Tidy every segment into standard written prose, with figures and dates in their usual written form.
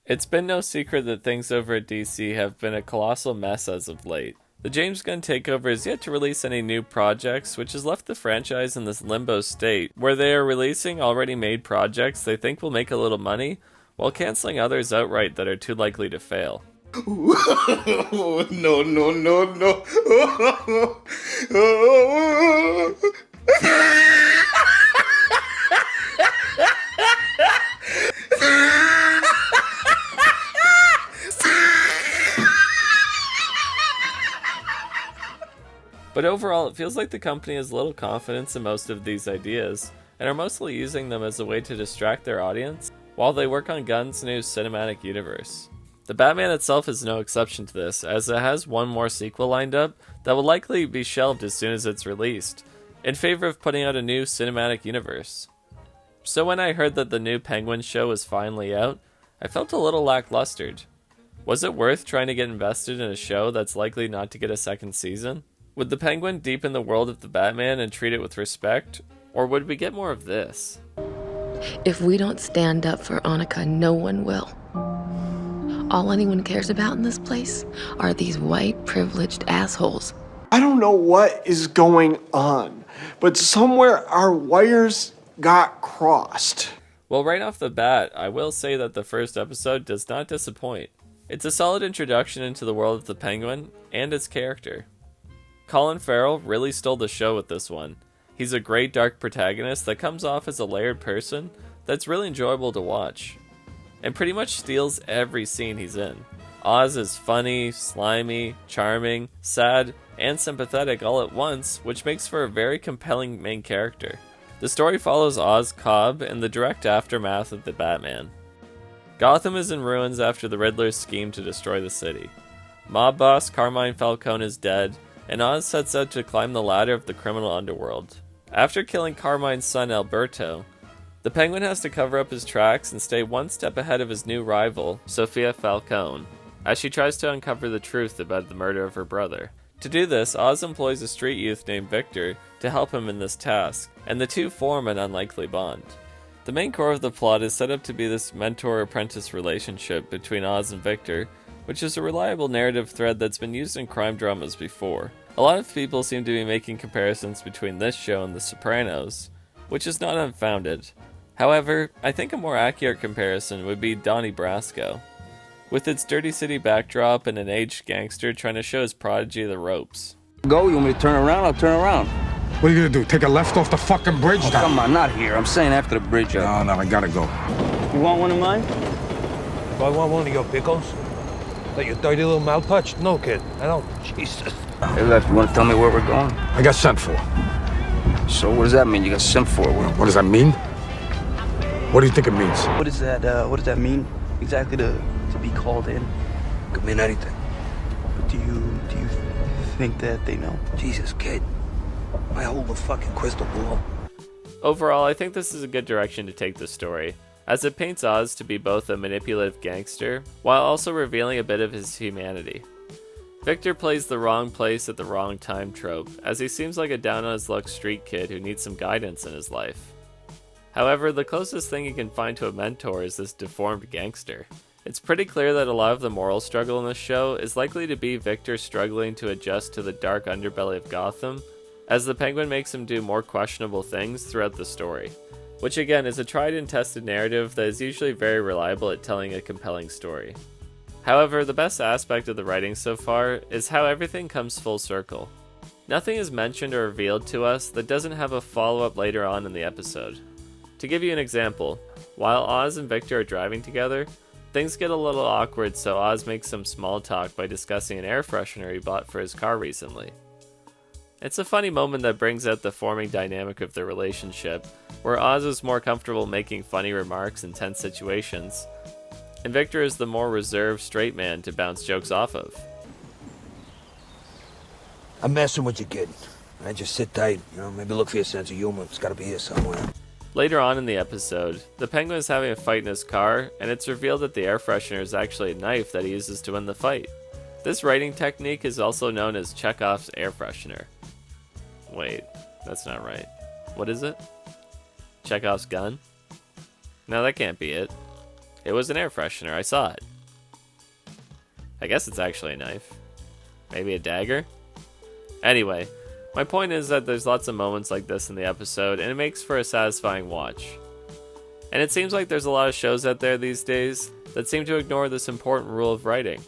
It's been no secret that things over at DC have been a colossal mess as of late. The James Gunn takeover is yet to release any new projects, which has left the franchise in this limbo state where they are releasing already made projects they think will make a little money, while canceling others outright that are too likely to fail. No, no, no, no. But overall, it feels like the company has little confidence in most of these ideas, and are mostly using them as a way to distract their audience while they work on Gunn's new cinematic universe. The Batman itself is no exception to this, as it has one more sequel lined up that will likely be shelved as soon as it's released, in favor of putting out a new cinematic universe. So when I heard that the new Penguin show was finally out, I felt a little lacklustered. Was it worth trying to get invested in a show that's likely not to get a second season? Would the Penguin deepen the world of the Batman and treat it with respect, or would we get more of this? If we don't stand up for Annika, no one will. All anyone cares about in this place are these white, privileged assholes. I don't know what is going on, but somewhere our wires got crossed. Well, right off the bat, I will say that the first episode does not disappoint. It's a solid introduction into the world of the Penguin and its character. Colin Farrell really stole the show with this one. He's a great dark protagonist that comes off as a layered person that's really enjoyable to watch, and pretty much steals every scene he's in. Oz is funny, slimy, charming, sad, and sympathetic all at once, which makes for a very compelling main character. The story follows Oz Cobb in the direct aftermath of the Batman. Gotham is in ruins after the Riddler's scheme to destroy the city. Mob boss Carmine Falcone is dead, and Oz sets out to climb the ladder of the criminal underworld. After killing Carmine's son Alberto, the Penguin has to cover up his tracks and stay one step ahead of his new rival, Sofia Falcone, as she tries to uncover the truth about the murder of her brother. To do this, Oz employs a street youth named Victor to help him in this task, and the two form an unlikely bond. The main core of the plot is set up to be this mentor-apprentice relationship between Oz and Victor, which is a reliable narrative thread that's been used in crime dramas before. A lot of people seem to be making comparisons between this show and The Sopranos, which is not unfounded. However, I think a more accurate comparison would be Donnie Brasco, with its dirty city backdrop and an aged gangster trying to show his prodigy the ropes. Go, you want me to turn around? I'll turn around. What are you gonna do? Take a left off the fucking bridge? Oh, come on, not here. I'm saying after the bridge. No, I gotta go. You want one of mine? Do I want one of your pickles? Let your dirty little mouth touch? No, kid. I don't. Jesus. Hey, Left, you want to tell me where we're going? I got sent for. So what does that mean? You got sent for? What does that mean? What do you think it means? What does that mean exactly to be called in? Could mean anything. Do you think that they know? Jesus, kid. I hold a fucking crystal ball. Overall, I think this is a good direction to take the story, as it paints Oz to be both a manipulative gangster, while also revealing a bit of his humanity. Victor plays the wrong place at the wrong time trope, as he seems like a down-on-his-luck street kid who needs some guidance in his life. However, the closest thing you can find to a mentor is this deformed gangster. It's pretty clear that a lot of the moral struggle in this show is likely to be Victor struggling to adjust to the dark underbelly of Gotham, as the Penguin makes him do more questionable things throughout the story, which again is a tried and tested narrative that is usually very reliable at telling a compelling story. However, the best aspect of the writing so far is how everything comes full circle. Nothing is mentioned or revealed to us that doesn't have a follow-up later on in the episode. To give you an example, while Oz and Victor are driving together, things get a little awkward, so Oz makes some small talk by discussing an air freshener he bought for his car recently. It's a funny moment that brings out the forming dynamic of their relationship, where Oz is more comfortable making funny remarks in tense situations, and Victor is the more reserved straight man to bounce jokes off of. I'm messing with you, kid. I just sit tight, maybe look for your sense of humor. It's gotta be here somewhere. Later on in the episode, the Penguin is having a fight in his car, and it's revealed that the air freshener is actually a knife that he uses to win the fight. This writing technique is also known as Chekhov's air freshener. Wait, that's not right. What is it? Chekhov's gun? No, that can't be it. It was an air freshener, I saw it. I guess it's actually a knife. Maybe a dagger? Anyway, my point is that there's lots of moments like this in the episode, and it makes for a satisfying watch. And it seems like there's a lot of shows out there these days that seem to ignore this important rule of writing.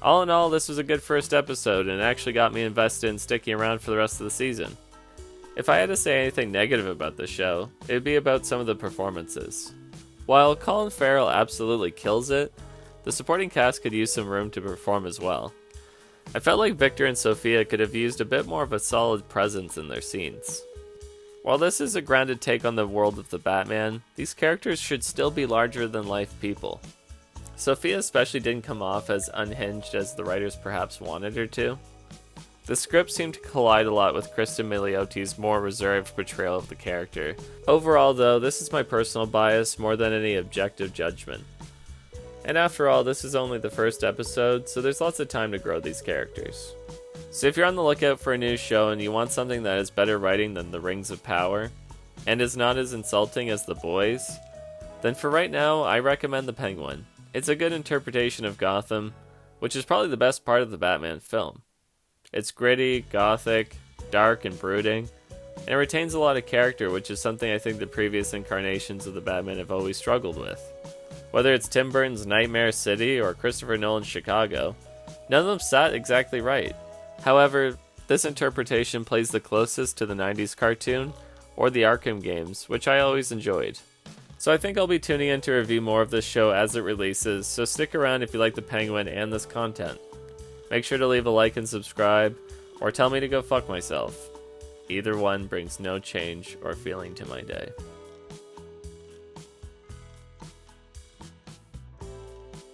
All in all, this was a good first episode, and it actually got me invested in sticking around for the rest of the season. If I had to say anything negative about the show, it would be about some of the performances. While Colin Farrell absolutely kills it, the supporting cast could use some room to perform as well. I felt like Victor and Sophia could have used a bit more of a solid presence in their scenes. While this is a grounded take on the world of the Batman, these characters should still be larger than life people. Sophia especially didn't come off as unhinged as the writers perhaps wanted her to. The script seemed to collide a lot with Kristen Miliotti's more reserved portrayal of the character. Overall though, this is my personal bias more than any objective judgment. And after all, this is only the first episode, so there's lots of time to grow these characters. So if you're on the lookout for a new show and you want something that has better writing than The Rings of Power, and is not as insulting as The Boys, then for right now, I recommend The Penguin. It's a good interpretation of Gotham, which is probably the best part of the Batman film. It's gritty, gothic, dark, and brooding, and it retains a lot of character, which is something I think the previous incarnations of the Batman have always struggled with. Whether it's Tim Burton's Nightmare City or Christopher Nolan's Chicago, none of them sat exactly right. However, this interpretation plays the closest to the 90s cartoon or the Arkham games, which I always enjoyed. So I think I'll be tuning in to review more of this show as it releases, so stick around if you like The Penguin and this content. Make sure to leave a like and subscribe, or tell me to go fuck myself. Either one brings no change or feeling to my day.